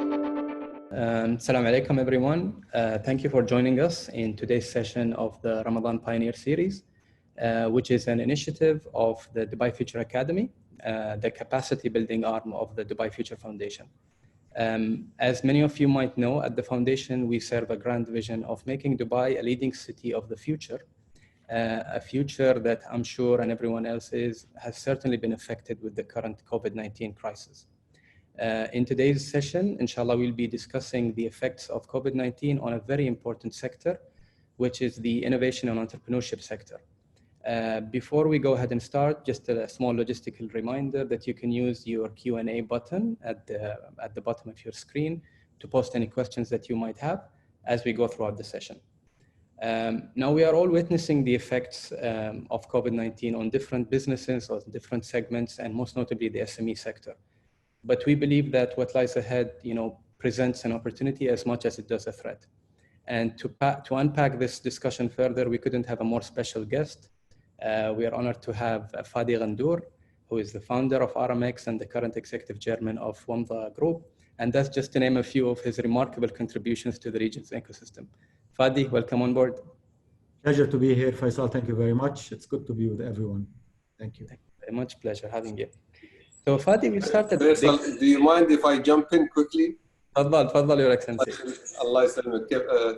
Assalamu alaikum, everyone. Thank you for joining us in today's session of the Ramadan Pioneer Series, which is an initiative of the Dubai Future Academy, the capacity building arm of the Dubai Future Foundation. As many of you might know, at the foundation, we serve a grand vision of making Dubai a leading city of the future, a future that I'm sure and everyone else has certainly been affected with the current COVID-19 crisis. In today's session, inshallah, we'll be discussing the effects of COVID-19 on a very important sector, which is the innovation and entrepreneurship sector. Before we go ahead and start, just a small logistical reminder that you can use your Q&A button at the bottom of your screen to post any questions that you might have as we go throughout the session. Now, we are all witnessing the effects of COVID-19 on different businesses or different segments, and most notably the SME sector. But we believe that what lies ahead, presents an opportunity as much as it does a threat. And to unpack this discussion further, we couldn't have a more special guest. We are honored to have Fadi Ghandour, who is the founder of Aramex and the current executive chairman of Wamda Group. And that's just to name a few of his remarkable contributions to the region's ecosystem. Fadi, welcome on board. Pleasure to be here, Faisal. Thank you very much. It's good to be with everyone. Thank you. Thank you very much. Pleasure having you. So Fadi, we started. Faisal, do you mind if I jump in quickly? تفضل Your Excellency. الله يسلمك.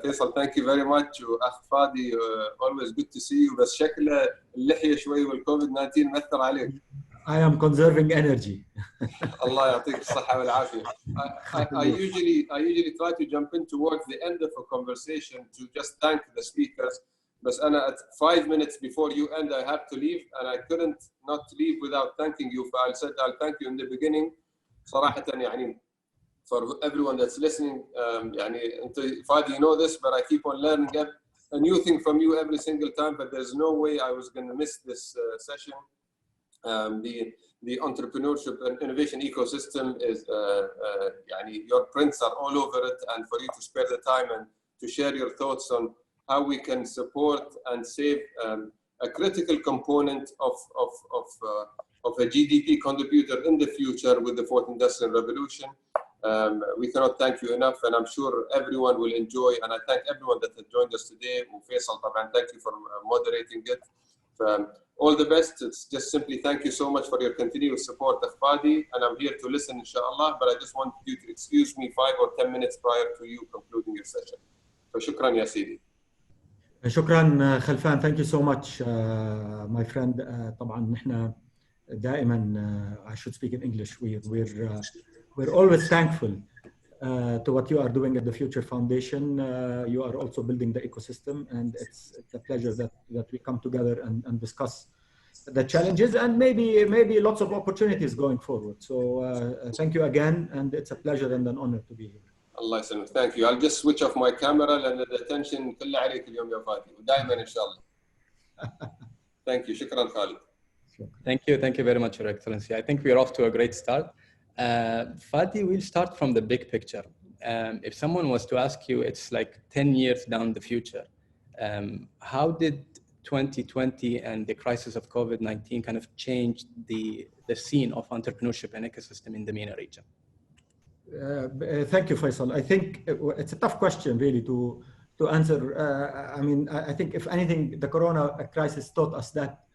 فيصل, thank you very much. وأخ فادي, always good to see you. بس شكله اللحية شوي والكوفيد 19 مأثر عليك. I am conserving energy. الله يعطيك الصحة والعافية. I usually try to jump in towards the end of a conversation to just thank the speakers. But at 5 minutes before you end, I have to leave, and I couldn't not leave without thanking you. I said I'll thank you in the beginning. صراحة يعني, for everyone that's listening, يعني أنت Fadi, you know this, but I keep on learning a new thing from you every single time. But there's no way I was going to miss this session. The entrepreneurship and innovation ecosystem is, يعني, your prints are all over it, and for you to spare the time and to share your thoughts on how we can support and save a critical component of a GDP contributor in the future with the fourth industrial revolution. We cannot thank you enough, and I'm sure everyone will enjoy. And I thank everyone that has joined us today. Faisal, thank you for moderating it. All the best. It's just simply thank you so much for your continuous support of Fadi, and I'm here to listen, inshallah. But I just want you to excuse me 5 or 10 minutes prior to you concluding your session. So shukran ya Sidi. شكرا خلفان. Thank you so much, my friend. طبعا نحن دائما, I should speak in English. We're always thankful to what you are doing at the Future Foundation. You are also building the ecosystem, and it's a pleasure that we come together and discuss the challenges and maybe lots of opportunities going forward. So thank you again, and it's a pleasure and an honor to be here. الله يسلمك. Thank you. I'll just switch off my camera لأن الاتنشن كله عليك اليوم يا فادي, ودائما إن شاء الله. Thank you. شكرا خالد. Thank you very much, Your Excellency. I think we're off to a great start. Fadi, we'll start from the big picture. If someone was to ask you, it's like 10 years down the future, how did 2020 and the crisis of COVID-19 kind of change the scene of entrepreneurship and ecosystem in the MENA region? Thank you, Faisal. I think it's a tough question, really, to answer. I think if anything, the Corona crisis taught us that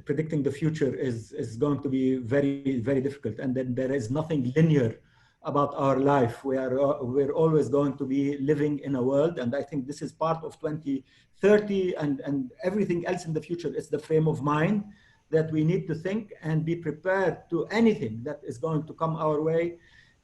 predicting the future is going to be very, very difficult, and then there is nothing linear about our life. We're always going to be living in a world, and I think this is part of 2030 and everything else in the future. It's the frame of mind that we need to think and be prepared to anything that is going to come our way.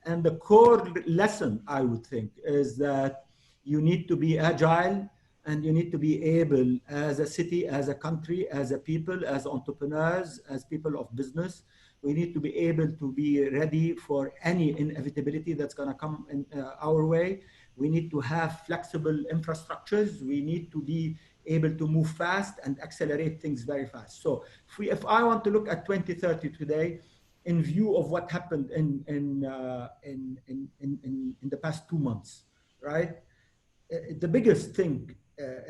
And the core lesson, I would think, is that you need to be agile, and you need to be able, as a city, as a country, as a people, as entrepreneurs, as people of business, we need to be able to be ready for any inevitability that's going to come in our way. We need to have flexible infrastructures. We need to be able to move fast and accelerate things very fast. So if I want to look at 2030 today, in view of what happened in the past 2 months, right? The biggest thing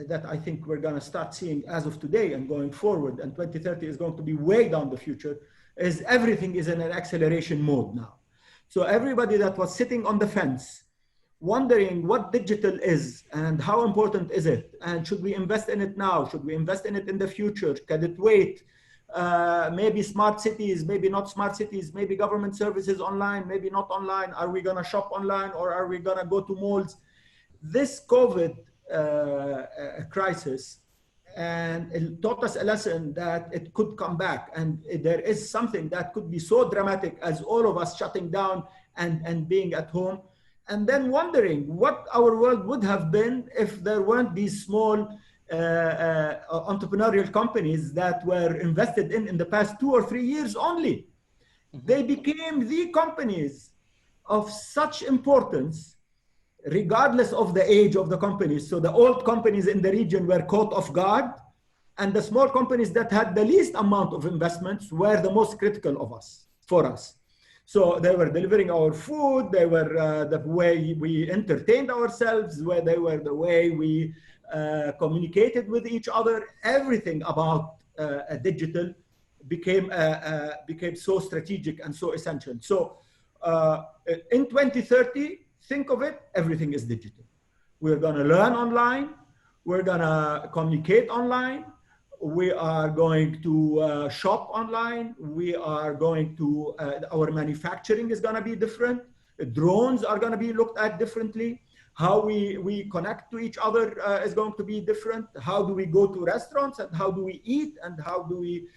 that I think we're going to start seeing as of today and going forward, and 2030 is going to be way down the future, is everything is in an acceleration mode now. So everybody that was sitting on the fence, wondering what digital is and how important is it, and should we invest in it now? Should we invest in it in the future? Can it wait? Maybe smart cities, maybe not smart cities, maybe government services online, maybe not online. Are we gonna shop online or are we gonna go to malls? This COVID crisis, and it taught us a lesson that it could come back, and there is something that could be so dramatic as all of us shutting down and being at home, and then wondering what our world would have been if there weren't these small entrepreneurial companies that were invested in the past 2 or 3 years only. They became the companies of such importance, regardless of the age of the companies. So the old companies in the region were caught off guard, and the small companies that had the least amount of investments were the most critical for us. So they were delivering our food, they were the way we entertained ourselves, where they were the way we communicated with each other. Everything about digital became so strategic and so essential. So in 2030, think of it, everything is digital. We're gonna learn online, we're gonna communicate online, we are going to shop online, we are going to, our manufacturing is gonna be different, drones are gonna be looked at differently, how we connect to each other is going to be different, how do we go to restaurants and how do we eat and how do we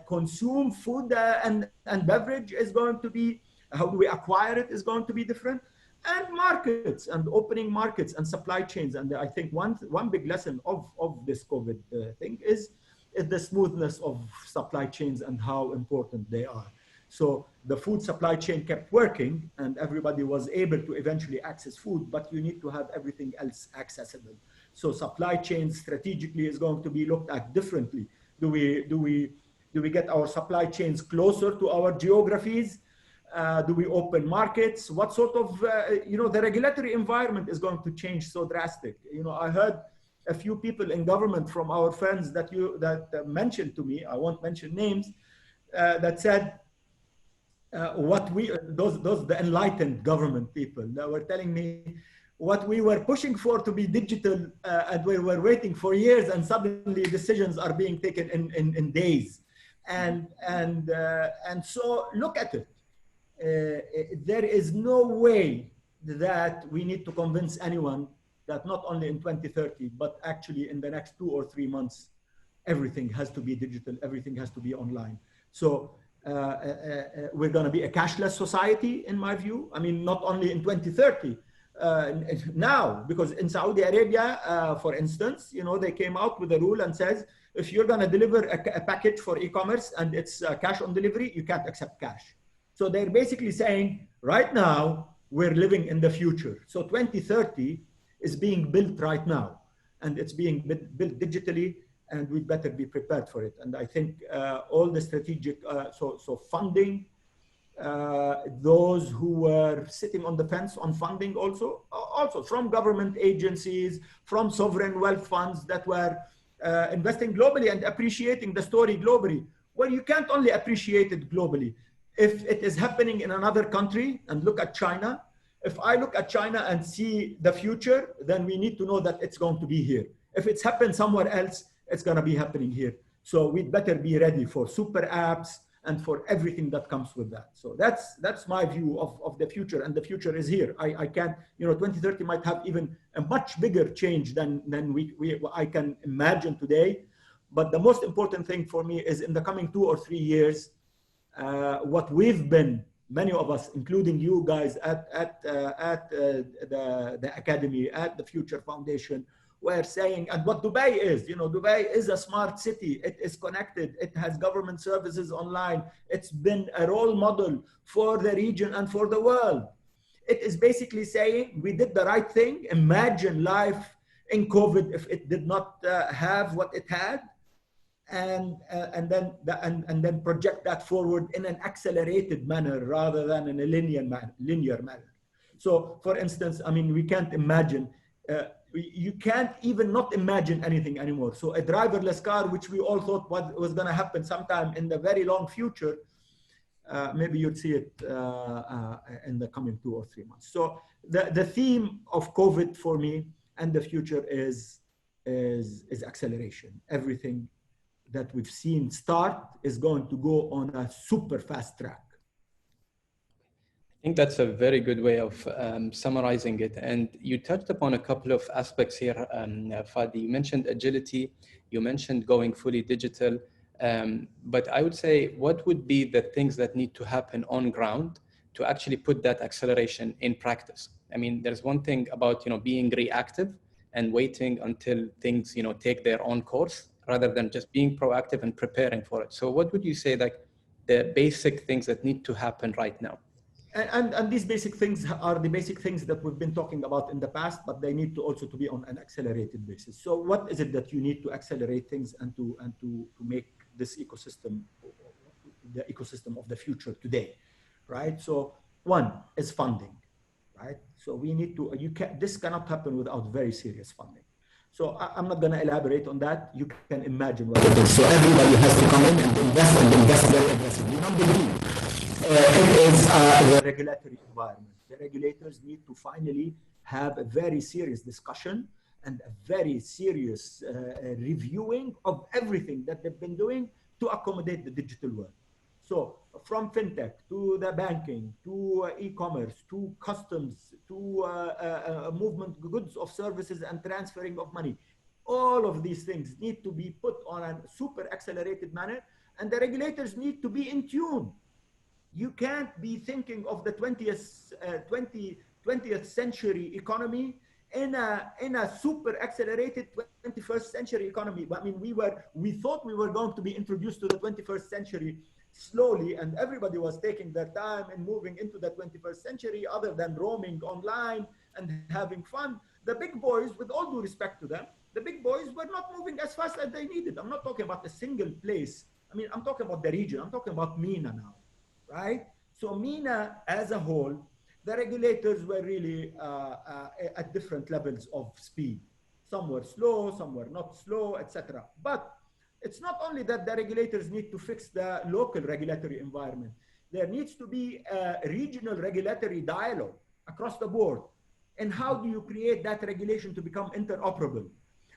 consume food and beverage is going to be, how do we acquire it is going to be different. And markets and opening markets and supply chains. And I think one big lesson of this COVID thing is the smoothness of supply chains and how important they are. So the food supply chain kept working and everybody was able to eventually access food, but you need to have everything else accessible. So supply chain strategically is going to be looked at differently. Do we get our supply chains closer to our geographies? Do we open markets? What sort of, the regulatory environment is going to change so drastic. I heard a few people in government from our friends that mentioned to me, I won't mention names, that said, the enlightened government people that were telling me what we were pushing for to be digital and we were waiting for years and suddenly decisions are being taken in days. And so look at it. There is no way that we need to convince anyone that not only in 2030, but actually in the next 2 or 3 months, everything has to be digital, everything has to be online. So we're going to be a cashless society, in my view. I mean, not only in 2030, now, because in Saudi Arabia, for instance, they came out with a rule and says, if you're going to deliver a package for e-commerce and it's cash on delivery, you can't accept cash. So they're basically saying, right now, we're living in the future. So 2030 is being built right now, and it's being built digitally, and we'd better be prepared for it. And I think all the strategic, so funding, those who were sitting on the fence on funding also from government agencies, from sovereign wealth funds that were investing globally and appreciating the story globally. Well, you can't only appreciate it globally. If it is happening in another country, and look at China, if I look at China and see the future, then we need to know that it's going to be here. If it's happened somewhere else, it's going to be happening here. So we'd better be ready for super apps and for everything that comes with that. So that's my view of the future, and the future is here. I can't, 2030 might have even a much bigger change than I can imagine today. But the most important thing for me is in the coming 2 or 3 years, what we've been, many of us, including you guys at the Academy, at the Future Foundation, were saying, and what Dubai is, Dubai is a smart city. It is connected. It has government services online. It's been a role model for the region and for the world. It is basically saying we did the right thing. Imagine life in COVID if it did not have what it had. And then project that forward in an accelerated manner rather than in a linear manner. So, for instance, I mean, we can't imagine, you can't even not imagine anything anymore. So a driverless car, which we all thought was going to happen sometime in the very long future, maybe you'd see it in the coming 2 or 3 months. So the theme of COVID for me and the future is acceleration. Everything that we've seen start is going to go on a super fast track. I think that's a very good way of summarizing it. And you touched upon a couple of aspects here, Fadi. You mentioned agility, you mentioned going fully digital. But I would say, what would be the things that need to happen on ground to actually put that acceleration in practice? I mean, there's one thing about, being reactive and waiting until things, take their own course, rather than just being proactive and preparing for it. So what would you say, like, the basic things that need to happen right now? And these basic things are the basic things that we've been talking about in the past, but they need to also to be on an accelerated basis. So what is it that you need to accelerate things and to make this ecosystem, the ecosystem of the future today, right? So one is funding, right? So we need to, this cannot happen without very serious funding. So I'm not going to elaborate on that. You can imagine what it is. So everybody has to come in and invest very aggressively. Number two, it is the regulatory environment. The regulators need to finally have a very serious discussion and a very serious reviewing of everything that they've been doing to accommodate the digital world. So from fintech to the banking, to e-commerce, to customs, to movement goods of services and transferring of money, all of these things need to be put on a super accelerated manner, and the regulators need to be in tune. You can't be thinking of the 20th century economy in a super accelerated 21st century economy. I mean, we thought we were going to be introduced to the 21st century slowly, and everybody was taking their time and moving into the 21st century, other than roaming online and having fun. The big boys, with all due respect to them, the big boys were not moving as fast as they needed. I'm not talking about a single place. I mean, I'm talking about the region. I'm talking about MENA now, right? So MENA as a whole, the regulators were really at different levels of speed. Some were slow, some were not slow, etc. But it's not only that the regulators need to fix the local regulatory environment. There needs to be a regional regulatory dialogue across the board. And how do you create that regulation to become interoperable?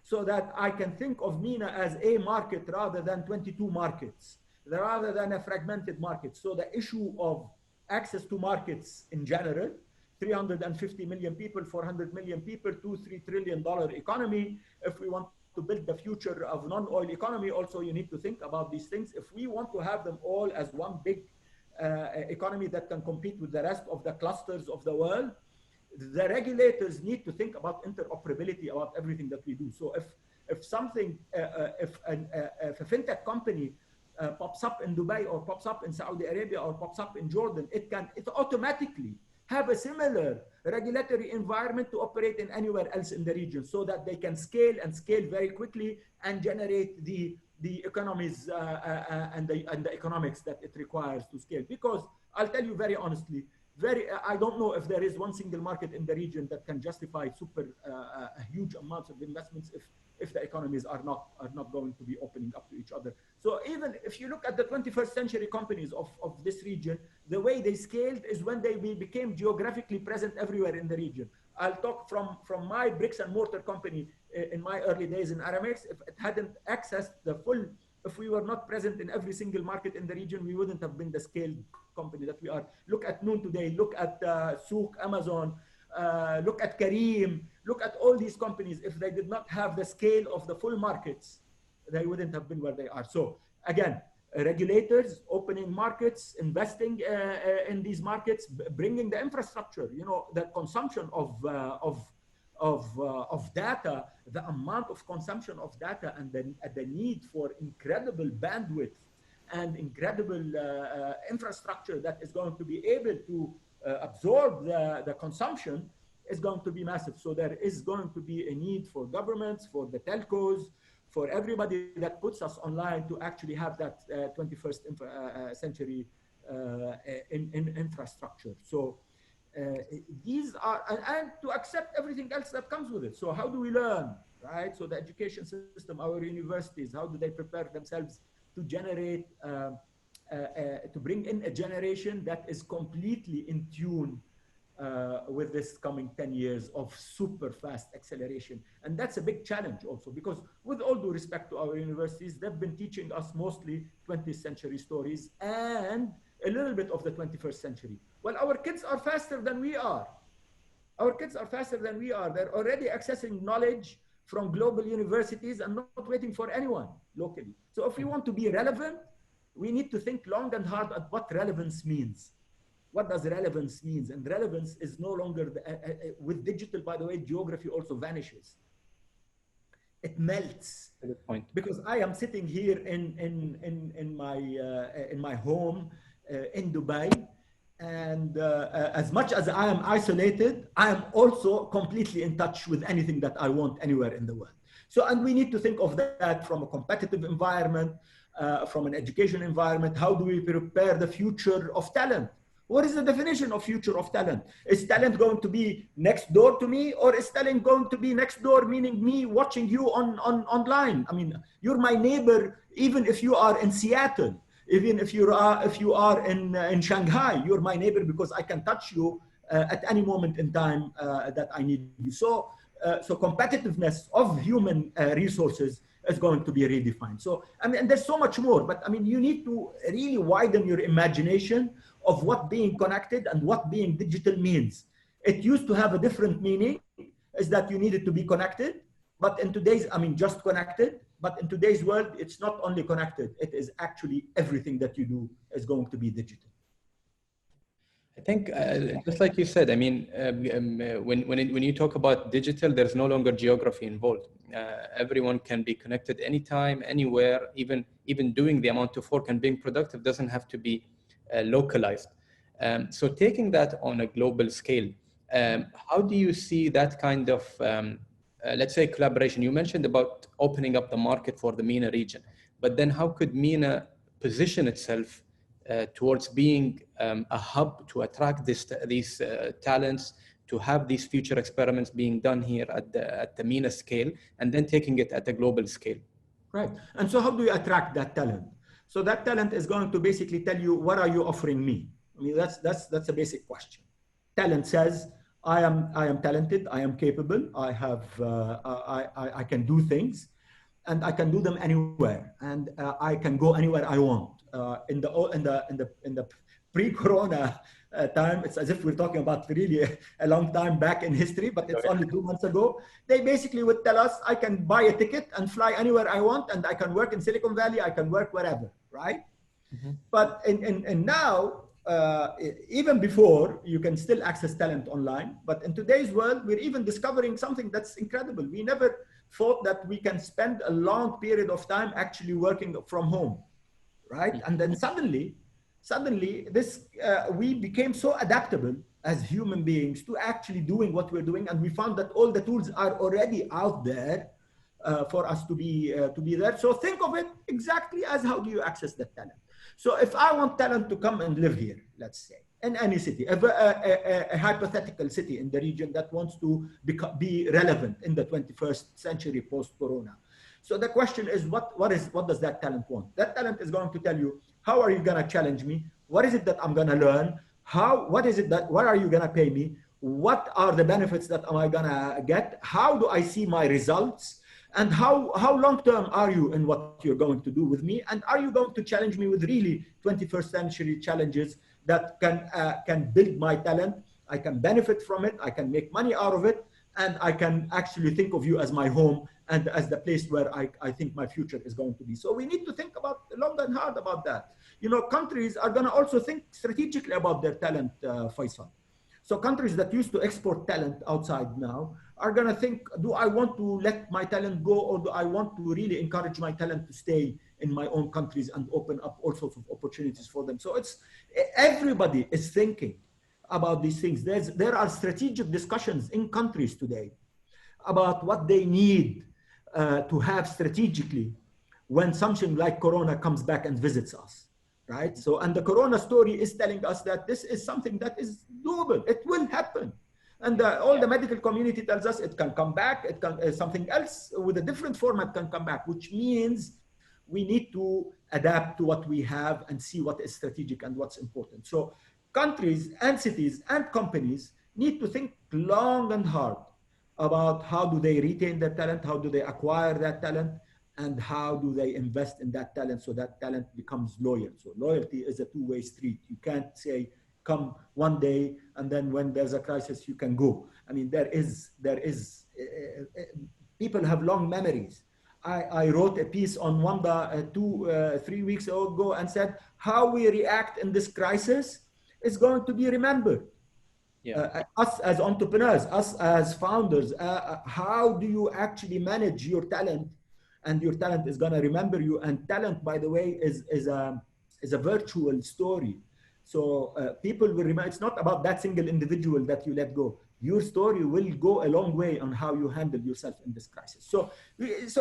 So that I can think of MENA as a market rather than 22 markets, rather than a fragmented market. So the issue of access to markets in general, 350 million people, 400 million people, $2-3 trillion economy. If we want to build the future of non-oil economy, also you need to think about these things. If we want to have them all as one big economy that can compete with the rest of the clusters of the world, the regulators need to think about interoperability about everything that we do. So if something, if a fintech company pops up in Dubai or pops up in Saudi Arabia or pops up in Jordan, it automatically have a similar regulatory environment to operate in anywhere else in the region, so that they can scale very quickly and generate the economies and the economics that it requires to scale. Because I'll tell you very honestly, I don't know if there is one single market in the region that can justify super huge amounts of investments if the economies are not going to be opening up to each other. So even if you look at the 21st century companies of this region, the way they scaled is when they became geographically present everywhere in the region. I'll talk from my bricks and mortar company in my early days in Aramex. If it hadn't accessed the full, if we were not present in every single market in the region, we wouldn't have been the scaled company that we are. Look at Noon today, look at Souk, Amazon, look at Kareem, look at all these companies. If they did not have the scale of the full markets, they wouldn't have been where they are. So again, regulators, opening markets, investing in these markets, bringing the infrastructure, the consumption of data, the amount of consumption of data, and the need for incredible bandwidth and incredible infrastructure that is going to be able to absorb the consumption is going to be massive. So there is going to be a need for governments, for the telcos, for everybody that puts us online to actually have that 21st century in infrastructure. So these are, and to accept everything else that comes with it. So how do we learn, right? So the education system, our universities, how do they prepare themselves to generate to bring in a generation that is completely in tune with this coming 10 years of super fast acceleration. And that's a big challenge also, because with all due respect to our universities, they've been teaching us mostly 20th century stories and a little bit of the 21st century. Well, our kids are faster than we are. Our kids are faster than we are. They're already accessing knowledge from global universities and not waiting for anyone locally. So if we want to be relevant, we need to think long and hard at what relevance means. What does relevance mean? And relevance is no longer, with digital, by the way, geography also vanishes. It melts. Good point. Because I am sitting here in my home in Dubai, and as much as I am isolated, I am also completely in touch with anything that I want anywhere in the world. So, and we need to think of that from a competitive environment, from an education environment. How do we prepare the future of talent? What is the definition of future of talent? Is talent going to be next door to me, or is talent going to be next door, meaning me watching you online? I mean, you're my neighbor, even if you are in Seattle, even if you are in Shanghai, you're my neighbor because I can touch you at any moment in time that I need you. So competitiveness of human resources is going to be redefined. So, I mean, and there's so much more, but I mean, you need to really widen your imagination of what being connected and what being digital means. It used to have a different meaning, is that you needed to be connected, but in today's, I mean, just connected, but in today's world, it's not only connected, it is actually everything that you do is going to be digital. I think, just like you said, I mean, when you talk about digital, there's no longer geography involved. Everyone can be connected anytime, anywhere, even doing the amount of work and being productive doesn't have to be localized. So taking that on a global scale, how do you see that kind of, let's say, collaboration? You mentioned about opening up the market for the MENA region, but then how could MENA position itself towards being a hub to attract these talents, to have these future experiments being done here at the MENA scale, and then taking it at a global scale? Right. And so how do you attract that talent? So that talent is going to basically tell you, what are you offering me? I mean, that's a basic question. Talent says, I am talented, I am capable, I can do things, and I can do them anywhere, and I can go anywhere I want. In the pre-corona time, it's as if we're talking about really a long time back in history, but it's only 2 months ago. They basically would tell us, I can buy a ticket and fly anywhere I want, and I can work in Silicon Valley, I can work wherever, right? Mm-hmm. But and now, even before, you can still access talent online, but in today's world, we're even discovering something that's incredible. We never thought that we can spend a long period of time actually working from home, right? And then suddenly this we became so adaptable as human beings to actually doing what we're doing, and we found that all the tools are already out there for us to be there. So think of it exactly as, how do you access that talent? So if I want talent to come and live here, let's say, in any city, a hypothetical city in the region that wants to be relevant in the 21st century post-corona. So the question is, what does that talent want? That talent is going to tell you, how are you going to challenge me? What is it that I'm going to learn? What are you going to pay me? What are the benefits that am I going to get? How do I see my results? And how long-term are you in what you're going to do with me? And are you going to challenge me with really 21st century challenges that can build my talent? I can benefit from it. I can make money out of it. And I can actually think of you as my home and as the place where I think my future is going to be. So we need to think about long and hard about that. You know, countries are going to also think strategically about their talent, Faisal. So countries that used to export talent outside now are going to think, do I want to let my talent go, or do I want to really encourage my talent to stay in my own countries and open up all sorts of opportunities for them? So everybody is thinking about these things. There are strategic discussions in countries today about what they need to have strategically when something like Corona comes back and visits us, right? So, and the Corona story is telling us that this is something that is doable. It will happen. And all the medical community tells us it can come back. It can something else with a different format can come back, which means we need to adapt to what we have and see what is strategic and what's important. So countries and cities and companies need to think long and hard about how do they retain that talent, how do they acquire that talent, and how do they invest in that talent so that talent becomes loyal. So loyalty is a two-way street. You can't say, come one day and then when there's a crisis, you can go. I mean, people have long memories. I wrote a piece on Wamda 3 weeks ago and said, how we react in this crisis is going to be remembered. Us as entrepreneurs, us as founders, how do you actually manage your talent? And your talent is going to remember you. And talent, by the way, is a virtual story. So people will remember. It's not about that single individual that you let go. Your story will go a long way on how you handle yourself in this crisis. So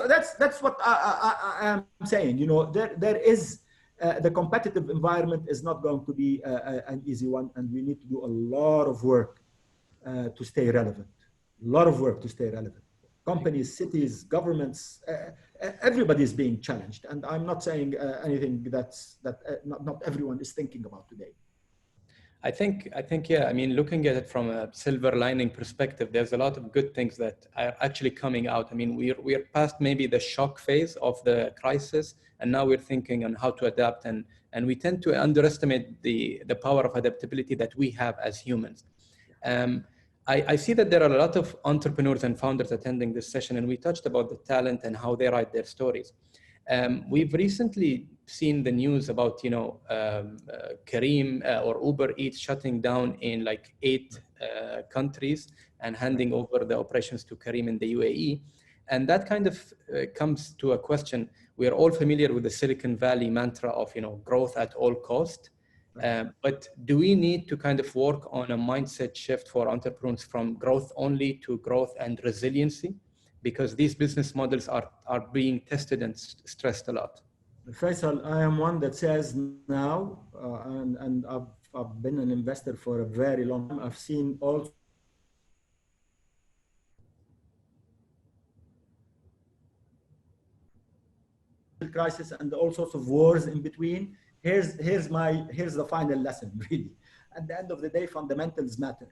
that's what I am saying. You know, there is the competitive environment is not going to be an easy one, and we need to do a lot of work to stay relevant. A lot of work to stay relevant. Companies, cities, governments, everybody is being challenged. And I'm not saying anything that not everyone is thinking about today. I think, yeah, I mean, looking at it from a silver lining perspective, there's a lot of good things that are actually coming out. I mean, we're past maybe the shock phase of the crisis, and now we're thinking on how to adapt, and we tend to underestimate the power of adaptability that we have as humans. I see that there are a lot of entrepreneurs and founders attending this session, and we touched about the talent and how they write their stories. We've recently seen the news about, Careem or Uber Eats shutting down in like 8 countries and handing over the operations to Careem in the UAE. And that kind of comes to a question. We are all familiar with the Silicon Valley mantra of, growth at all cost. But do we need to kind of work on a mindset shift for entrepreneurs from growth only to growth and resiliency? Because these business models are being tested and stressed a lot. Faisal, I am one that says now, and I've been an investor for a very long time. I've seen all crisis and all sorts of wars in between. Here's the final lesson, really. At the end of the day, fundamentals matter.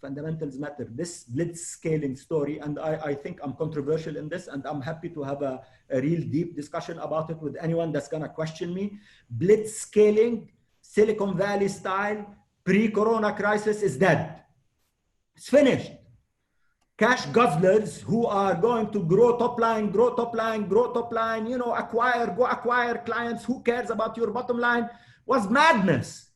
Fundamentals matter. This blitz scaling story, and I think I'm controversial in this, and I'm happy to have a real deep discussion about it with anyone that's gonna question me. Blitz scaling, Silicon Valley style, pre-corona crisis is dead. It's finished. Cash guzzlers who are going to grow top line, acquire clients, who cares about your bottom line, was madness.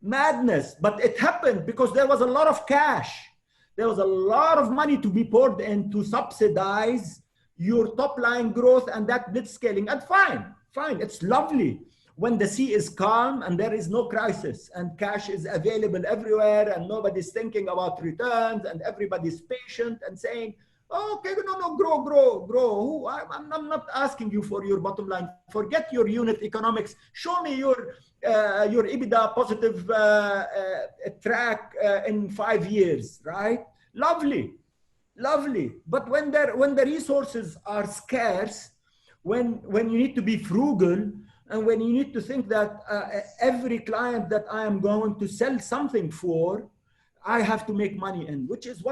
Madness. But it happened because there was a lot of cash. There was a lot of money to be poured in to subsidize your top line growth and that blitz scaling. And fine, it's lovely when the sea is calm and there is no crisis and cash is available everywhere and nobody's thinking about returns and everybody's patient and saying, oh, okay, no, grow. I'm not asking you for your bottom line. Forget your unit economics. Show me your EBITDA positive track in 5 years, right? Lovely. But when the resources are scarce, when you need to be frugal, and when you need to think that every client that I am going to sell something for, I have to make money in, which is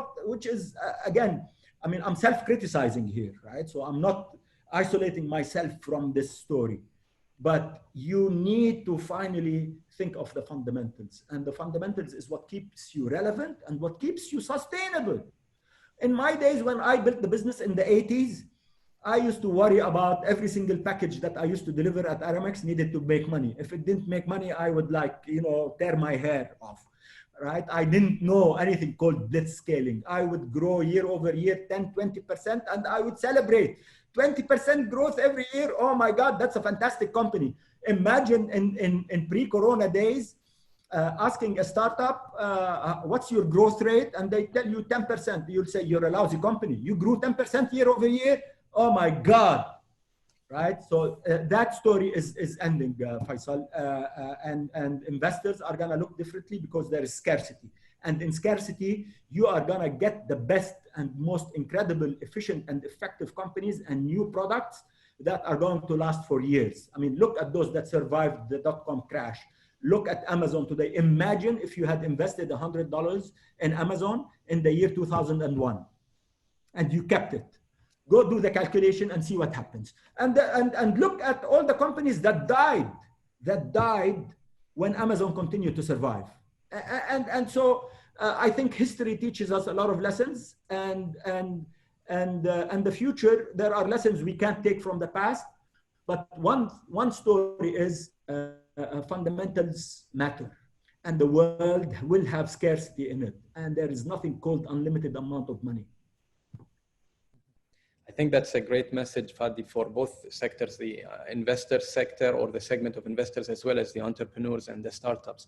again, I mean, I'm self-criticizing here, right? So I'm not isolating myself from this story, but you need to finally think of the fundamentals, and the fundamentals is what keeps you relevant and what keeps you sustainable. In my days when I built the business in the 80s, I used to worry about every single package that I used to deliver at Aramex needed to make money. If it didn't make money, I would tear my hair off, right? I didn't know anything called blitz scaling. I would grow year over year, 10, 20%, and I would celebrate 20% growth every year. Oh my God, that's a fantastic company. Imagine in pre-corona days, asking a startup, what's your growth rate? And they tell you 10%. You'll say, you're a lousy company. You grew 10% year over year. Oh my God, right? So that story is ending, Faisal, and investors are gonna look differently because there is scarcity. And in scarcity, you are gonna get the best and most incredible, efficient and effective companies and new products that are going to last for years. I mean, look at those that survived the dot-com crash. Look at Amazon today. Imagine if you had invested $100 in Amazon in the year 2001 and you kept it. Go do the calculation and see what happens. And look at all the companies that died when Amazon continued to survive. And so I think history teaches us a lot of lessons, and the future, there are lessons we can't take from the past, but one story is fundamentals matter, and the world will have scarcity in it, and there is nothing called unlimited amount of money. I think that's a great message, Fadi, for both sectors, the investor sector or the segment of investors, as well as the entrepreneurs and the startups.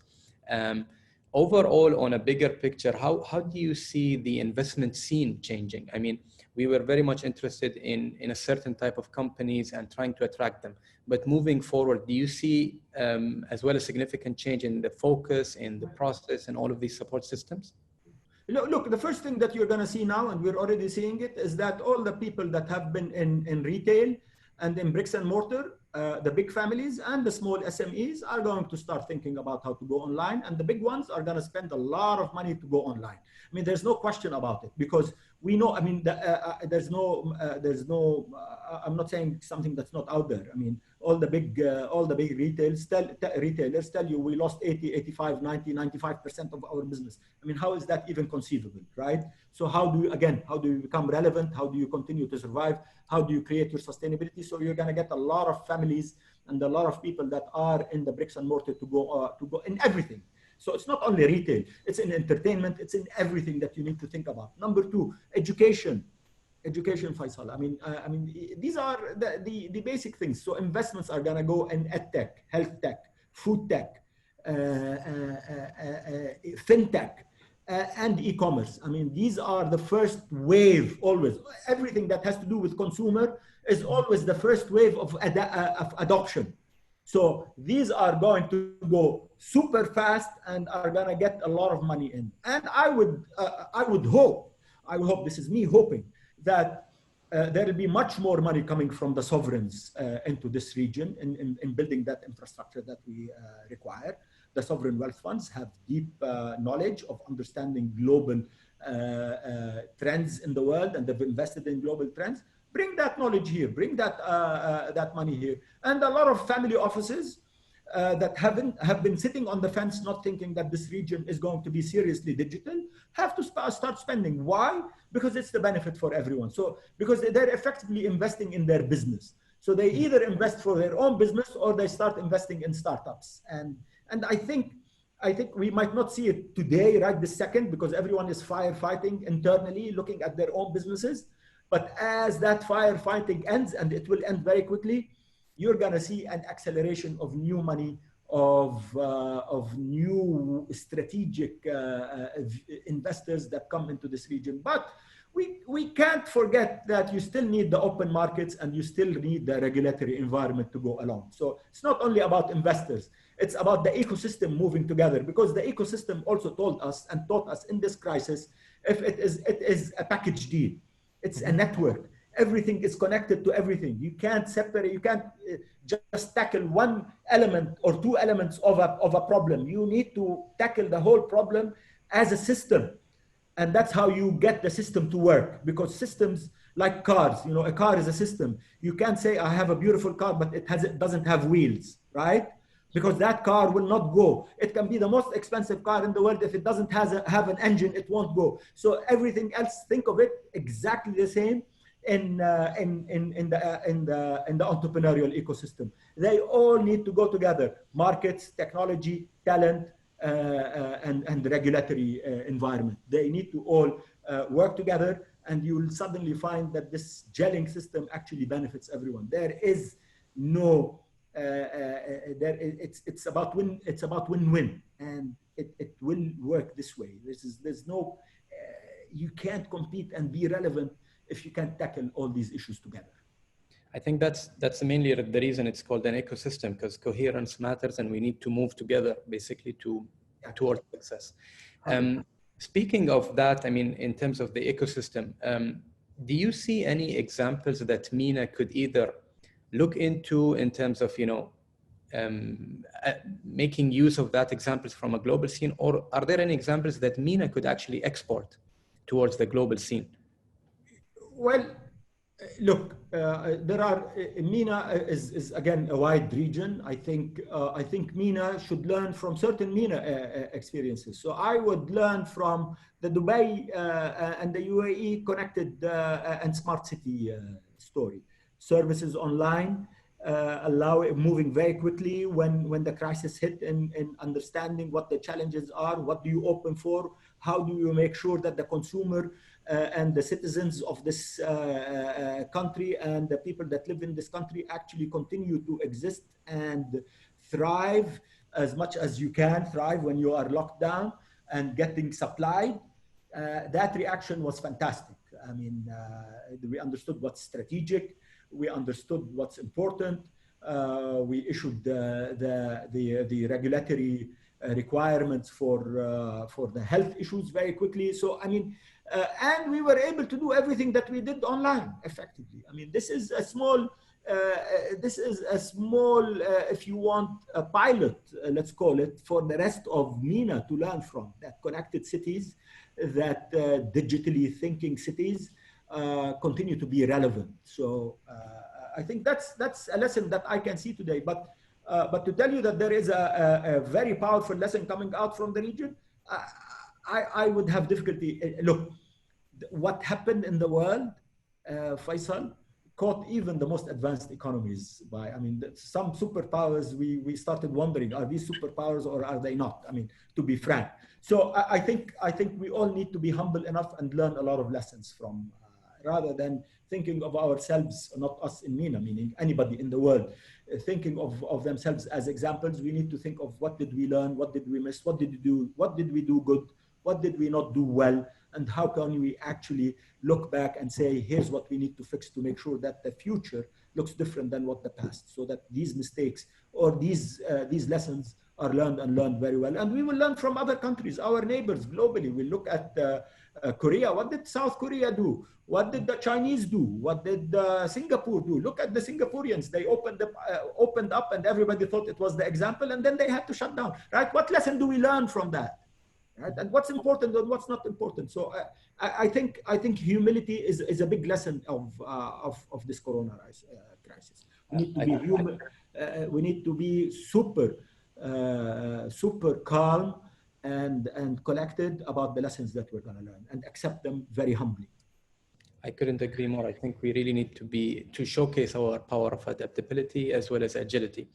Overall, on a bigger picture, how do you see the investment scene changing? I mean, we were very much interested in a certain type of companies and trying to attract them. But moving forward, do you see as well a significant change in the focus, in the process, and all of these support systems? Look, the first thing that you're going to see now, and we're already seeing it, is that all the people that have been in retail and in bricks and mortar, the big families and the small SMEs are going to start thinking about how to go online, and the big ones are going to spend a lot of money to go online. I mean, there's no question about it, because we know, I mean, there's no, I'm not saying something that's not out there. I mean, all the big retailers tell you we lost 80, 85, 90, 95% of our business. I mean, how is that even conceivable, right? So how do you become relevant? How do you continue to survive? How do you create your sustainability? So you're going to get a lot of families and a lot of people that are in the bricks and mortar to go in everything. So it's not only retail, it's in entertainment, it's in everything that you need to think about. Number two, education, Faisal. I mean, these are the basic things. So investments are gonna go in ed tech, health tech, food tech, fintech, and e-commerce. I mean, these are the first wave always. Everything that has to do with consumer is always the first wave of adoption. So these are going to go super fast and are going to get a lot of money in. And I would hope, this is me hoping, that there will be much more money coming from the sovereigns into this region in building that infrastructure that we require. The sovereign wealth funds have deep knowledge of understanding global trends in the world, and they've invested in global trends. Bring that knowledge here, bring that money here. And a lot of family offices that have been sitting on the fence, not thinking that this region is going to be seriously digital, have to start spending. Why? Because it's the benefit for everyone. So because they're effectively investing in their business. So they either invest for their own business or they start investing in startups. And I think we might not see it today, right this second, because everyone is firefighting internally, looking at their own businesses. But as that firefighting ends, and it will end very quickly, you're going to see an acceleration of new money, of new strategic investors that come into this region. But we can't forget that you still need the open markets and you still need the regulatory environment to go along. So it's not only about investors, it's about the ecosystem moving together, because the ecosystem also told us and taught us in this crisis, if it is a package deal. It's a network. Everything is connected to everything. You can't separate, you can't just tackle one element or two elements of a problem. You need to tackle the whole problem as a system. And that's how you get the system to work, because systems like cars, you know, a car is a system. You can't say I have a beautiful car, but it doesn't have wheels, right? Because that car will not go. It can be the most expensive car in the world. If it doesn't have an engine, it won't go. So everything else, think of it exactly the same in the entrepreneurial ecosystem. They all need to go together: markets, technology, talent, and the regulatory environment. They need to all work together, and you'll suddenly find that this gelling system actually benefits everyone. There is no it's about win-win, and it will work this way. There's no you can't compete and be relevant if you can't tackle all these issues together. I think that's mainly the reason it's called an ecosystem, because coherence matters, and we need to move together basically towards success. Speaking of that, I mean, in terms of the ecosystem, do you see any examples that MENA could either look into in terms of, making use of that examples from a global scene, or are there any examples that MENA could actually export towards the global scene? Well, look, there are MENA is again a wide region. I think MENA should learn from certain MENA experiences. So I would learn from the Dubai and the UAE connected and smart city story. Services online, allow it moving very quickly when the crisis hit, in understanding what the challenges are, what do you open for, how do you make sure that the consumer and the citizens of this country and the people that live in this country actually continue to exist and thrive as much as you can thrive when you are locked down and getting supplied. That reaction was fantastic. I mean, we understood what's strategic. We understood what's important. We issued the regulatory requirements for the health issues very quickly. So, I mean, and we were able to do everything that we did online effectively. I mean, this is a small, if you want, a pilot, let's call it, for the rest of MENA to learn from. That connected cities, that digitally thinking cities continue to be relevant. So I think that's a lesson that I can see today. But to tell you that there is a very powerful lesson coming out from the region, I would have difficulty. Look, what happened in the world, Faisal, caught even the most advanced economies by, I mean, some superpowers, we started wondering, are these superpowers or are they not? I mean, to be frank. So I think we all need to be humble enough and learn a lot of lessons from, rather than thinking of ourselves, not us in MENA, meaning anybody in the world, thinking of themselves as examples. We need to think of what did we learn, what did we miss, what did we do good, what did we not do well, and how can we actually look back and say, here's what we need to fix to make sure that the future looks different than what the past, so that these mistakes or these lessons are learned very well. And we will learn from other countries, our neighbors globally. We look at Korea. What did South Korea do? What did the Chinese do? What did Singapore do? Look at the Singaporeans. They opened up and everybody thought it was the example, and then they had to shut down, right? What lesson do we learn from that? Right? And what's important and what's not important. So I think humility is a big lesson of this Corona crisis. We need to be human. We need to be super calm and collected about the lessons that we're going to learn, and accept them very humbly. I couldn't agree more. I think we really need to showcase our power of adaptability as well as agility.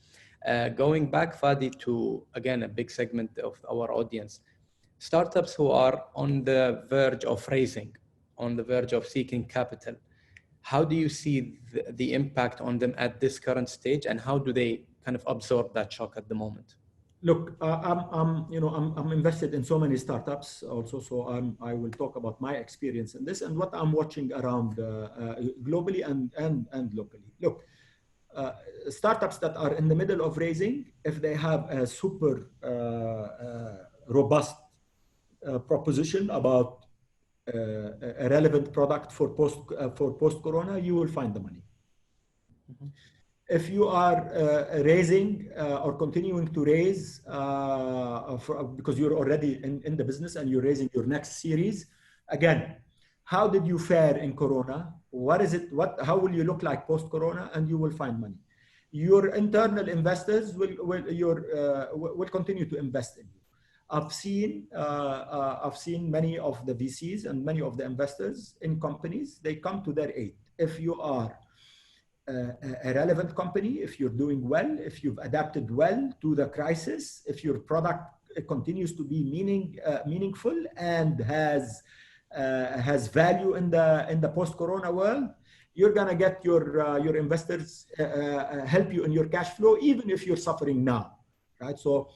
Going back, Fadi, to again a big segment of our audience. Startups who are on the verge of raising, on the verge of seeking capital, how do you see the impact on them at this current stage, and how do they kind of absorb that shock at the moment? Look, I'm invested in so many startups also, so I will talk about my experience in this and what I'm watching around globally and locally. Look, startups that are in the middle of raising, if they have a super robust proposition about a relevant product for post-corona, you will find the money. Mm-hmm. If you are raising or continuing to raise because you're already in the business and you're raising your next series, again, how did you fare in Corona? What is it? How will you look like post-Corona? And you will find money. Your internal investors will continue to invest in you. I've seen many of the VCs and many of the investors in companies. They come to their aid. If you are a relevant company, if you're doing well, if you've adapted well to the crisis, if your product continues to be meaningful and has value in the post-Corona world, you're gonna get your investors help you in your cash flow, even if you're suffering now, right? So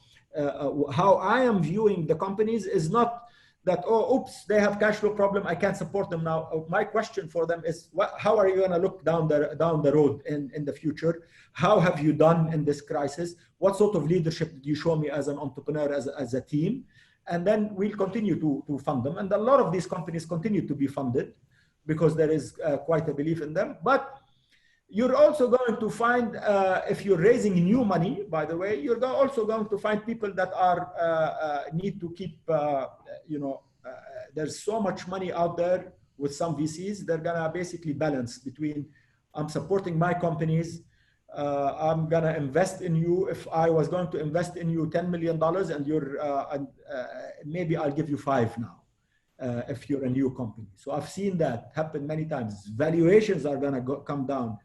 how I am viewing the companies is not that, oh, oops, they have cash flow problem, I can't support them now. My question for them is, how are you going to look down the road in the future? How have you done in this crisis? What sort of leadership did you show me as an entrepreneur, as a team? And then we'll continue to fund them. And a lot of these companies continue to be funded because there is quite a belief in them. But You're also going to find, if you're raising new money, by the way, you're also going to find people that are need to keep, there's so much money out there with some VCs. They're gonna basically balance between, I'm supporting my companies, I'm gonna invest in you. If I was going to invest in you $10 million and you're, maybe I'll give you 5 now. If you're a new company. So I've seen that happen many times. Valuations are gonna come down.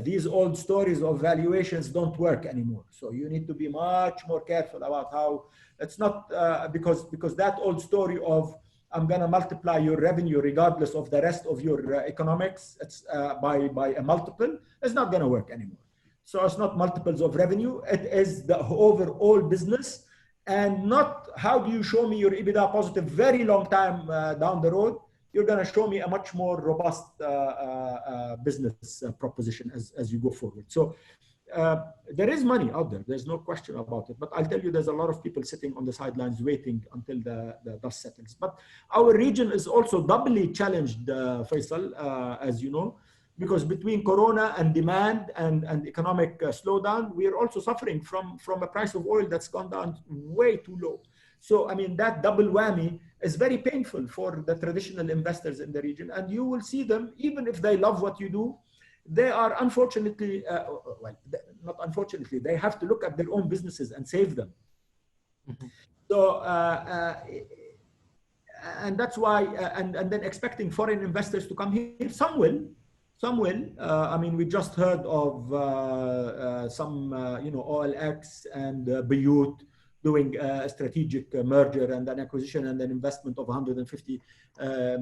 These old stories of valuations don't work anymore. So you need to be much more careful about how, it's not because that old story of I'm gonna multiply your revenue regardless of the rest of your economics, it's by a multiple, it's not gonna work anymore. So it's not multiples of revenue, it is the overall business. And not how do you show me your EBITDA positive very long time down the road. You're going to show me a much more robust business proposition as you go forward. So there is money out there. There's no question about it. But I'll tell you, there's a lot of people sitting on the sidelines waiting until the dust settles. But our region is also doubly challenged, Faisal, as you know, because between Corona and demand and economic slowdown, we are also suffering from a price of oil that's gone down way too low. So, I mean, that double whammy is very painful for the traditional investors in the region. And you will see them, even if they love what you do, they are unfortunately, well, not unfortunately, they have to look at their own businesses and save them. Mm-hmm. So, and that's why, and then expecting foreign investors to come here, some will. I mean, we just heard of some, OLX and Beirut doing a strategic merger and an acquisition and an investment of $150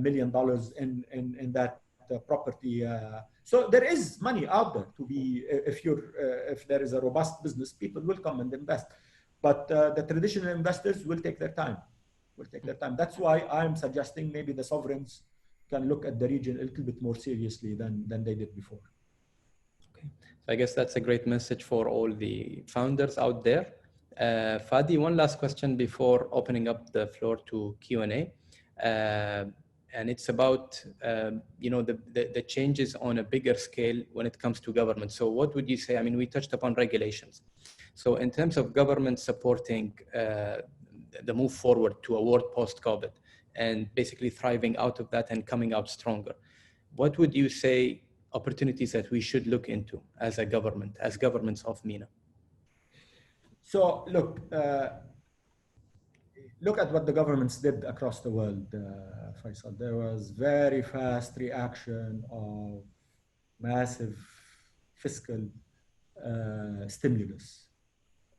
million in that property. So there is money out there to be, if there is a robust business, people will come and invest. But the traditional investors will take their time. That's why I'm suggesting maybe the sovereigns can look at the region a little bit more seriously than they did before. Okay, so I guess that's a great message for all the founders out there. Fadi, one last question before opening up the floor to Q&A. And it's about, the changes on a bigger scale when it comes to government. So what would you say? I mean, we touched upon regulations. So in terms of government supporting the move forward to a world post-COVID, and basically thriving out of that and coming out stronger, what would you say opportunities that we should look into as a government, as governments of MENA? So look at what the governments did across the world, Faisal. There was very fast reaction of massive fiscal stimulus.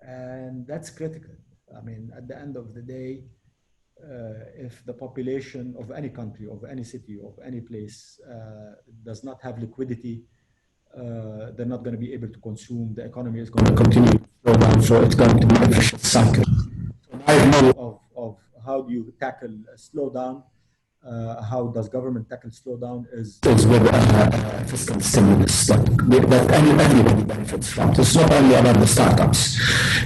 And that's critical. I mean, at the end of the day, if the population of any country, of any city, of any place does not have liquidity, they're not going to be able to consume. The economy is going to continue to slow down, so it's going to be a vicious cycle. So my view of how do you tackle a slowdown, how does government tackle slowdown is with fiscal stimulus that everybody benefits from. It's not only about the startups.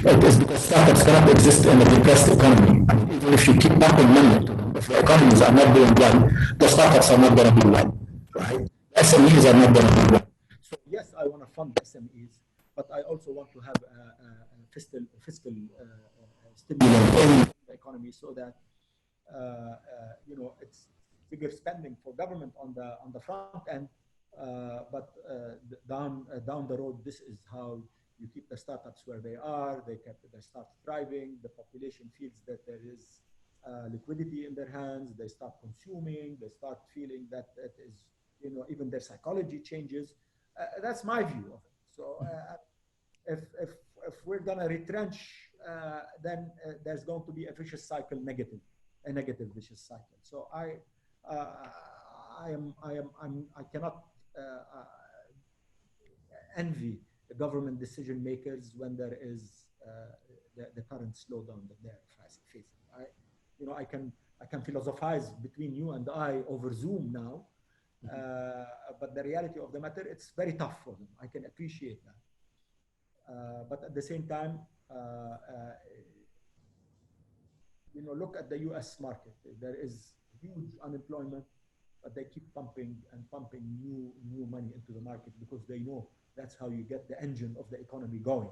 It is because startups cannot exist in a depressed economy. I mean, even if you keep pumping money to them, if the economies are not doing well, the startups are not going to do well, right? SMEs are not going to do well. So yes, I want to fund SMEs, but I also want to have a fiscal stimulus in the economy so that it's bigger spending for government on the front end, but down the road, this is how you keep the startups where they are. They start thriving. The population feels that there is liquidity in their hands. They start consuming. They start feeling that it is, even their psychology changes. That's my view of it. So if we're gonna retrench, then there's going to be a vicious cycle, a negative vicious cycle. So I cannot envy the government decision makers when there is the current slowdown that they're facing. I can philosophize between you and I over Zoom now, but the reality of the matter, it's very tough for them. I can appreciate that, but at the same time, look at the US market. There is huge unemployment. but they keep pumping new money into the market because they know that's how you get the engine of the economy going.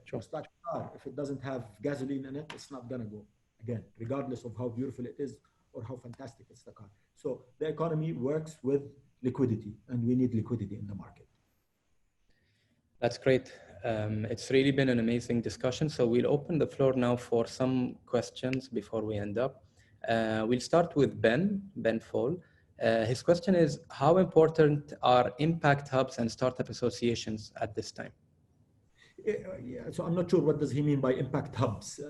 Just like a car, if it doesn't have gasoline in it, it's not gonna go, again, regardless of how beautiful it is or how fantastic it's the car. So the economy works with liquidity, and we need liquidity in the market. That's great. It's really been an amazing discussion. So we'll open the floor now for some questions before we end up. We'll start with Ben Fall. His question is, how important are impact hubs and startup associations at this time? Yeah, so I'm not sure what does he mean by impact hubs.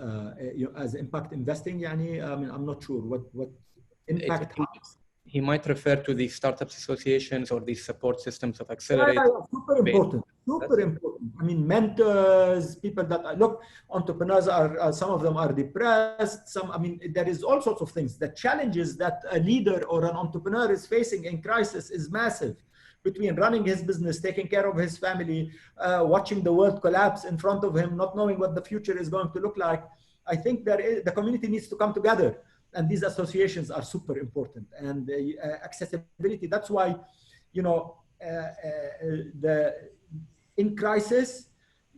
As impact investing, I mean, I'm not sure what impact hubs. He might refer to the startups associations or the support systems of accelerators. Yeah, super important, super important. I mean, mentors, people that look, entrepreneurs are some of them are depressed. I mean, there is all sorts of things. The challenges that a leader or an entrepreneur is facing in crisis is massive. Between running his business, taking care of his family, watching the world collapse in front of him, not knowing what the future is going to look like. I think the community needs to come together. And these associations are super important. And accessibility, that's why, in crisis,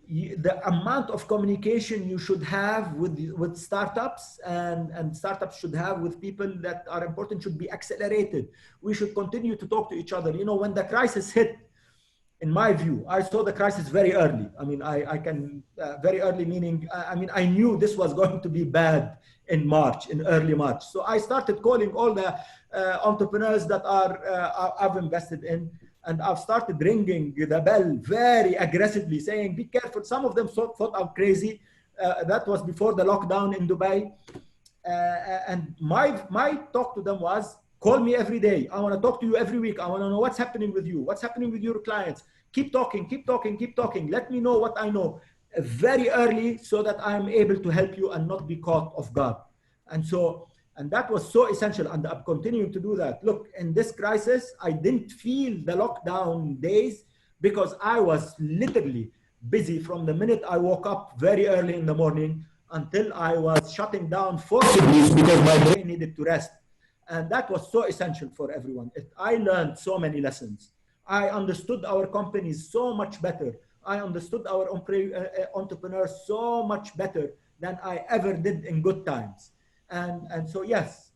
the amount of communication you should have with startups and startups should have with people that are important should be accelerated. We should continue to talk to each other. When the crisis hit, in my view, I saw the crisis very early. I mean, I can, very early meaning, I knew this was going to be bad in early March. So I started calling all the entrepreneurs that I've invested in, and I've started ringing the bell very aggressively saying, be careful. Some of them thought I'm crazy. That was before the lockdown in Dubai. And my talk to them was, call me every day. I want to talk to you every week. I want to know what's happening with you. What's happening with your clients? Keep talking, keep talking, keep talking. Let me know what I know very early so that I'm able to help you and not be caught off guard. And that was so essential. And I'm continuing to do that. Look, in this crisis, I didn't feel the lockdown days because I was literally busy from the minute I woke up very early in the morning until I was shutting down forcibly because my brain needed to rest. And that was so essential for everyone. I learned so many lessons. I understood our companies so much better. I understood our entrepreneurs so much better than I ever did in good times. And so, yes,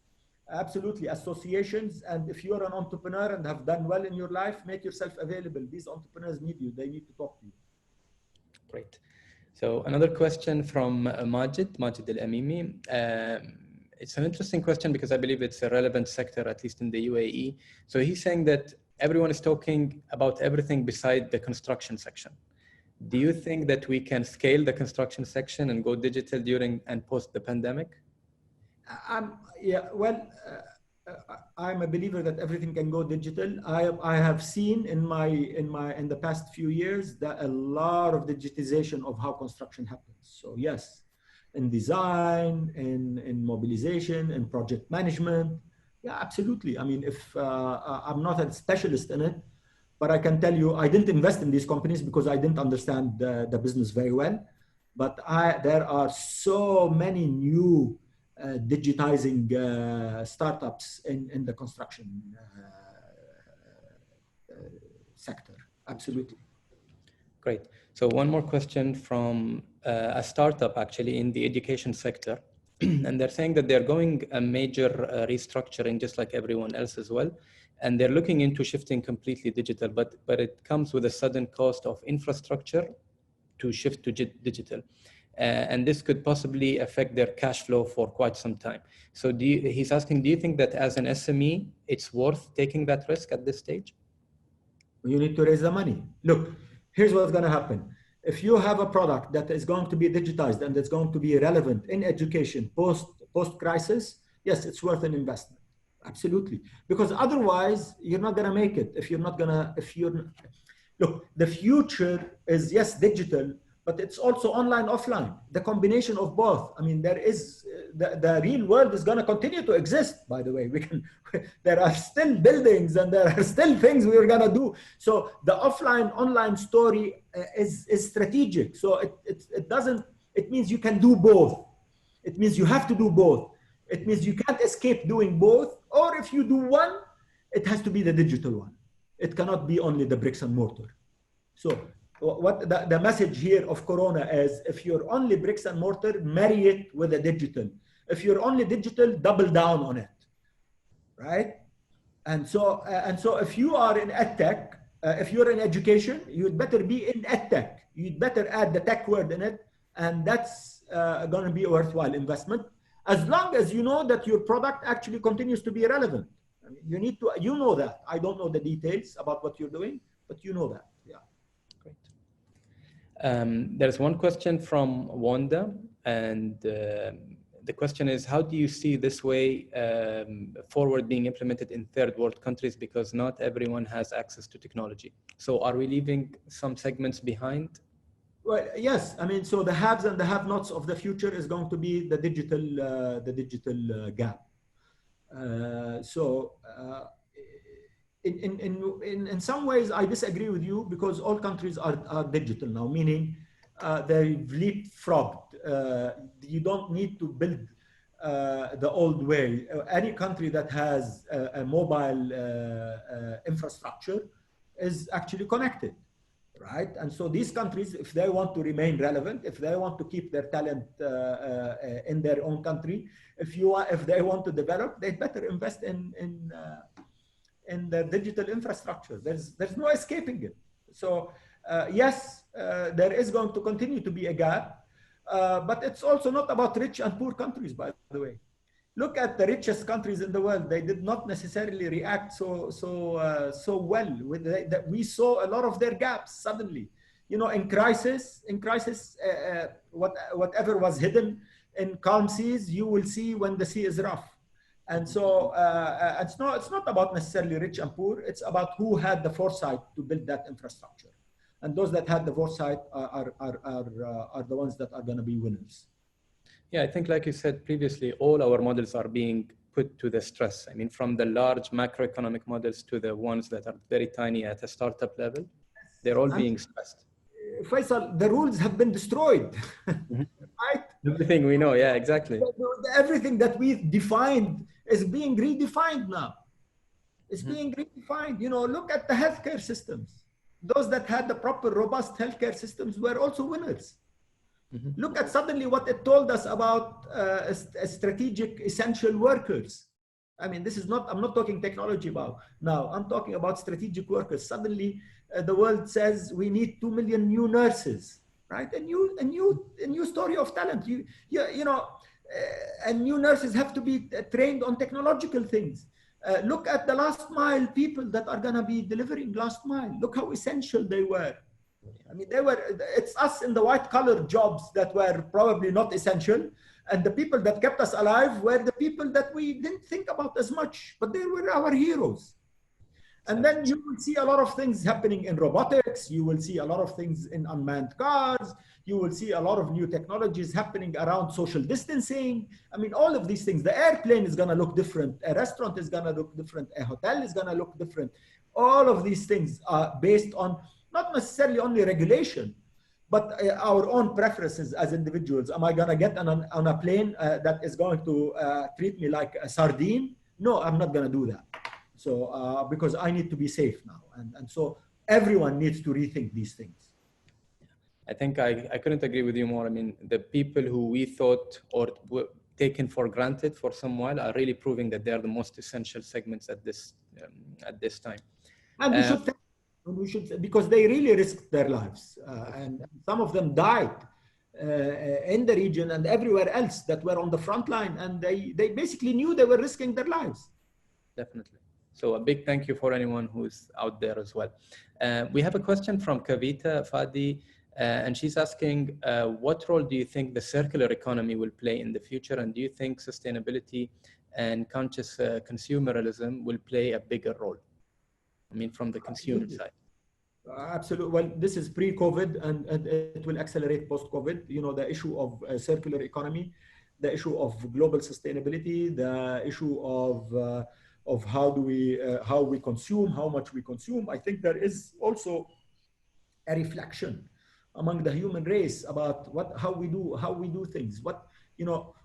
absolutely, associations. And if you're an entrepreneur and have done well in your life, make yourself available. These entrepreneurs need you. They need to talk to you. Great. So another question from Majid Al-Amimi. It's an interesting question because I believe it's a relevant sector, at least in the UAE. So he's saying that everyone is talking about everything beside the construction section. Do you think that we can scale the construction section and go digital during and post the pandemic? I'm a believer that everything can go digital. I have seen in the past few years that a lot of digitization of how construction happens. So yes, in design, in mobilization, in project management. Yeah, absolutely. I mean, if I'm not a specialist in it, but I can tell you, I didn't invest in these companies because I didn't understand the business very well. But there are so many new digitizing startups in the construction sector. Absolutely. Great. So one more question from a startup actually in the education sector. And they're saying that they're going a major restructuring just like everyone else as well. And they're looking into shifting completely digital, but it comes with a sudden cost of infrastructure to shift to digital. And this could possibly affect their cash flow for quite some time. So he's asking, do you think that as an SME, it's worth taking that risk at this stage? You need to raise the money. Look, here's what's going to happen. If you have a product that is going to be digitized and it's going to be relevant in education post-crisis, yes, it's worth an investment. Absolutely. Because otherwise, you're not going to make it. Look, the future is, yes, digital, but it's also online, offline, the combination of both. I mean, there is, the real world is going to continue to exist, by the way. There are still buildings and there are still things we're going to do. So the offline, online story is strategic. So it means you can do both. It means you have to do both. It means you can't escape doing both, or or if you do one, it has to be the digital one. It cannot be only the bricks and mortar. So what the message here of Corona is, if you're only bricks and mortar, marry it with a digital. If you're only digital, double down on it, right? And so if you are in edtech, if you're in education, you'd better be in edtech. You'd better add the tech word in it, and that's going to be a worthwhile investment, as long as you know that your product actually continues to be relevant. I mean, you need to, you know that. I don't know the details about what you're doing, but you know that. Yeah. Great. There's one question from Wamda, and the question is, how do you see this way forward being implemented in third world countries, because not everyone has access to technology? So are we leaving some segments behind? Well, yes. I mean, so the haves and the have-nots of the future is going to be the digital gap. In some ways, I disagree with you, because all countries are digital now, meaning they've leapfrogged. You don't need to build the old way. Any country that has a mobile infrastructure is actually connected, right? And so these countries, if they want to remain relevant, if they want to keep their talent in their own country, if they want to develop, they'd better invest in the digital infrastructure. There's no escaping it. So yes, there is going to continue to be a gap, but it's also not about rich and poor countries, by the way. Look at the richest countries in the world. They did not necessarily react so well. We saw a lot of their gaps suddenly. You know, in crisis, whatever was hidden in calm seas, you will see when the sea is rough. And so it's not about necessarily rich and poor. It's about who had the foresight to build that infrastructure. And those that had the foresight are the ones that are going to be winners. Yeah, I think, like you said previously, all our models are being put to the stress. I mean, from the large macroeconomic models to the ones that are very tiny at a startup level, they're all being stressed. Faisal, the rules have been destroyed, right? Everything we know, yeah, exactly. Everything that we defined is being redefined now. It's being redefined. You know, look at the healthcare systems. Those that had the proper, robust healthcare systems were also winners. Look at suddenly what it told us about strategic essential workers. I mean, this is not, I'm not talking technology about now, I'm talking about strategic workers. Suddenly the world says we need 2 million new nurses, right? A new story of talent. You know, and new nurses have to be trained on technological things. Look at the last mile people that are gonna be delivering last mile. Look how essential they were. I mean, it's us in the white collar jobs that were probably not essential. And the people that kept us alive were the people that we didn't think about as much, but they were our heroes. And then you will see a lot of things happening in robotics. You will see a lot of things in unmanned cars. You will see a lot of new technologies happening around social distancing. I mean, all of these things. The airplane is going to look different. A restaurant is going to look different. A hotel is going to look different. All of these things are based on not necessarily only regulation, but our own preferences as individuals. Am I going to get on a plane that is going to treat me like a sardine? No, I'm not going to do that. So because I need to be safe now. And so everyone needs to rethink these things. I think I couldn't agree with you more. I mean, the people who we thought or were taken for granted for some while are really proving that they are the most essential segments at this time. And we should, because they really risked their lives. And some of them died in the region and everywhere else that were on the front line. And they basically knew they were risking their lives. Definitely. So a big thank you for anyone who's out there as well. We have a question from Kavita Fadi, and she's asking, what role do you think the circular economy will play in the future? And do you think sustainability and conscious consumerism will play a bigger role? I mean, from the consumer side. Absolutely. Well, this is pre-COVID and it will accelerate post-COVID. You know, the issue of circular economy, the issue of global sustainability, the issue of how we consume, how much we consume. I think there is also a reflection among the human race about how we do things.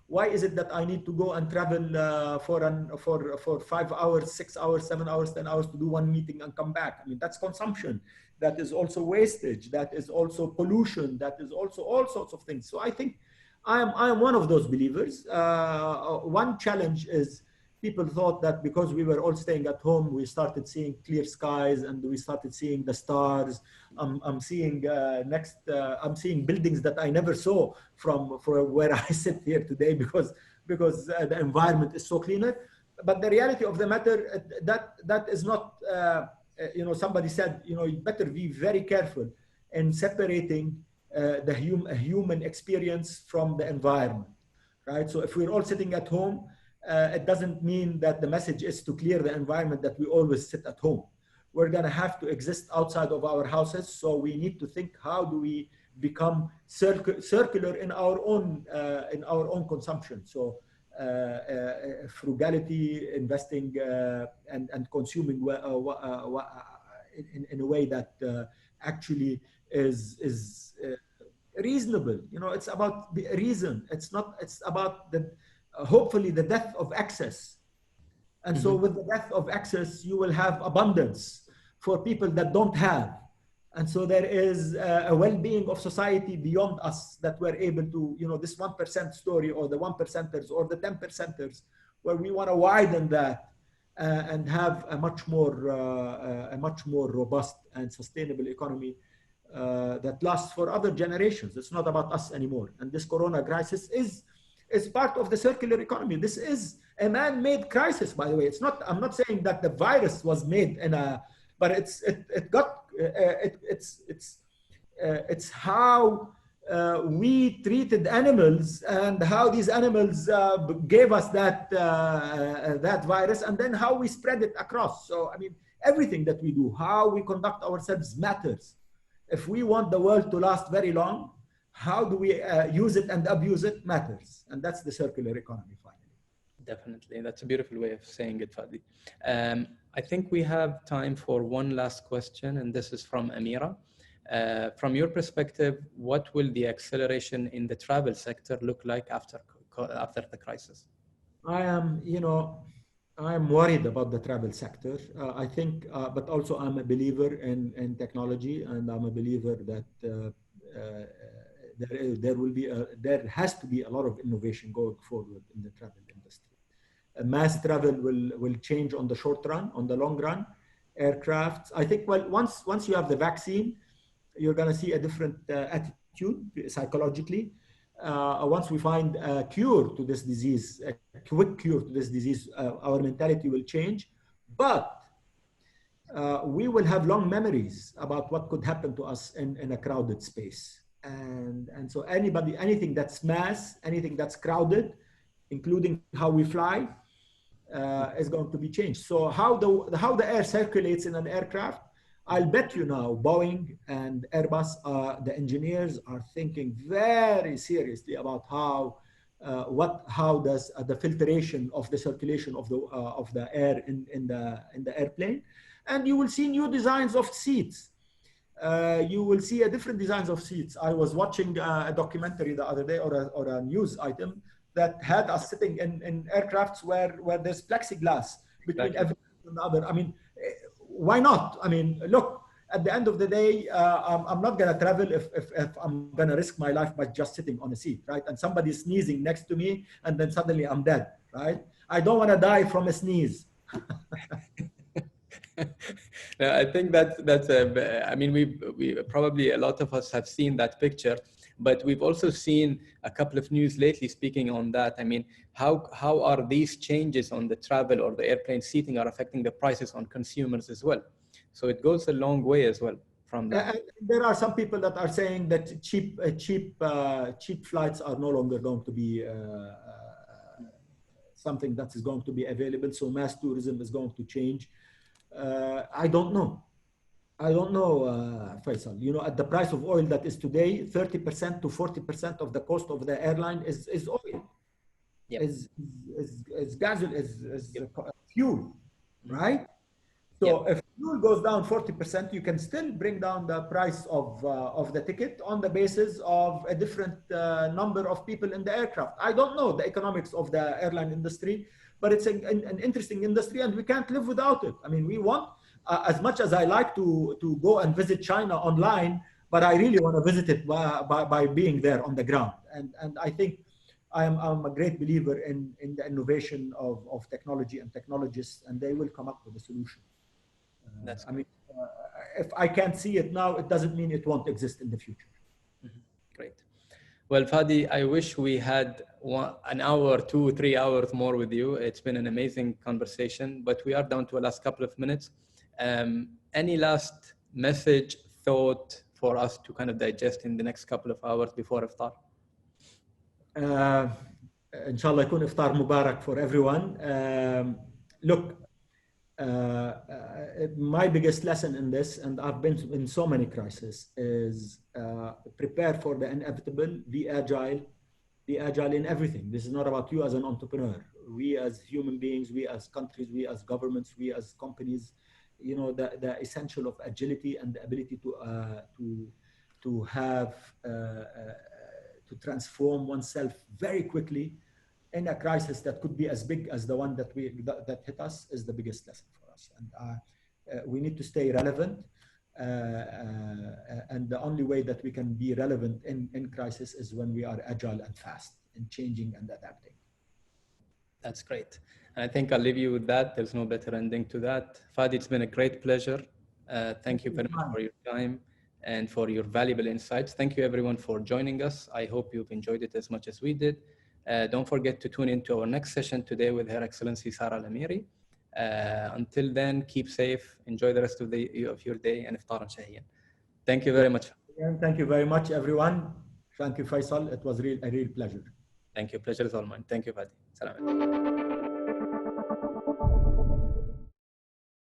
Why is it that I need to go and travel for 5 hours, 6 hours, 7 hours, 10 hours to do one meeting and come back? I mean, that's consumption. That is also wastage. That is also pollution. That is also all sorts of things. So I think I am one of those believers. One challenge is people thought that because we were all staying at home, we started seeing clear skies and we started seeing the stars. I'm seeing I'm seeing buildings that I never saw from where I sit here today because the environment is so cleaner. But the reality of the matter that is not. Somebody said, you better be very careful in separating the human experience from the environment, right? So if we're all sitting at home, it doesn't mean that the message is to clear the environment that we always sit at home. We're going to have to exist outside of our houses. So we need to think, how do we become circular in our own consumption? So frugality, investing and consuming in a way that actually is reasonable. It's about the reason. It's about hopefully the death of excess. And so with the death of excess, you will have abundance for people that don't have. And so there is a well-being of society beyond us that we're able to, this 1% story or the 1%ers or the 10%ers, where we want to widen that and have a much more robust and sustainable economy that lasts for other generations. It's not about us anymore. And this Corona crisis is part of the circular economy. This is a man-made crisis, by the way. I'm not saying that the virus was made but it's how we treated animals and how these animals gave us that virus, and then how we spread it across. So, I mean, everything that we do, how we conduct ourselves matters. If we want the world to last very long, how do we use it and abuse it matters. And that's the circular economy, finally. Definitely. That's a beautiful way of saying it, Fadi. I think we have time for one last question, and this is from Amira. From your perspective, what will the acceleration in the travel sector look like after the crisis? I am worried about the travel sector. I think, but also I'm a believer in technology, and I'm a believer that there has to be a lot of innovation going forward in the travel industry. Mass travel will change on the short run. On the long run, aircrafts, I think, well, once you have the vaccine, you're going to see a different attitude psychologically. Once we find a cure to this disease, a quick cure to this disease, our mentality will change. But we will have long memories about what could happen to us in a crowded space. And so anything that's mass, anything that's crowded, including how we fly, is going to be changed. So how the air circulates in an aircraft, I'll bet you now, Boeing and Airbus, the engineers are thinking very seriously about how does the filtration of the circulation of the air in the airplane, and you will see new designs of seats. You will see a different designs of seats. I was watching a documentary the other day, or a news item that had us sitting in aircrafts where there's plexiglass between every and the other. I mean, why not? I mean, look, at the end of the day, I'm not going to travel if I'm going to risk my life by just sitting on a seat, right? And somebody's sneezing next to me, and then suddenly I'm dead, right? I don't want to die from a sneeze. No, I think that's I mean, we probably, a lot of us have seen that picture, but we've also seen a couple of news lately speaking on that. I mean, how are these changes on the travel or the airplane seating are affecting the prices on consumers as well? So it goes a long way as well from that. There are some people that are saying that cheap flights are no longer going to be something that is going to be available. So mass tourism is going to change. I don't know, Faisal. You know, at the price of oil that is today, 30% to 40% of the cost of the airline is oil. Yep. Is gas, is fuel, right? So if fuel goes down 40%, you can still bring down the price of the ticket on the basis of a different number of people in the aircraft. I don't know the economics of the airline industry, but it's an interesting industry and we can't live without it. I mean, we want, as much as I like to go and visit China online, but I really want to visit it by being there on the ground. And I think I'm a great believer in the innovation of technology and technologists, and they will come up with a solution. That's I mean, if I can't see it now, it doesn't mean it won't exist in the future. Great. Well, Fadi, I wish we had an hour, 2 or 3 hours more with you. It's been an amazing conversation, but we are down to the last couple of minutes. Any last message, thought for us to kind of digest in the next couple of hours before iftar? Inshallah, يكون iftar mubarak for everyone. Look, my biggest lesson in this, and I've been in so many crises, is prepare for the inevitable, be agile in everything. This is not about you as an entrepreneur. We as human beings, we as countries, we as governments, we as companies, you know, the essential of agility and the ability to have, to transform oneself very quickly in a crisis that could be as big as the one that hit us is the biggest lesson for us. And we need to stay relevant. And the only way that we can be relevant in crisis is when we are agile and fast in changing and adapting. That's great. And I think I'll leave you with that. There's no better ending to that. Fadi, it's been a great pleasure. Thank you very much for your time and for your valuable insights. Thank you everyone for joining us. I hope you've enjoyed it as much as we did. Don't forget to tune into our next session today with Her Excellency Sarah Al-Amiri. Until then, keep safe. Enjoy the rest of your day and iftaran shahiyan. Thank you very much. Thank you very much, everyone. Thank you, Faisal. It was a real pleasure. Thank you. Pleasure is all mine. Thank you, Fadi. Salam alaikum.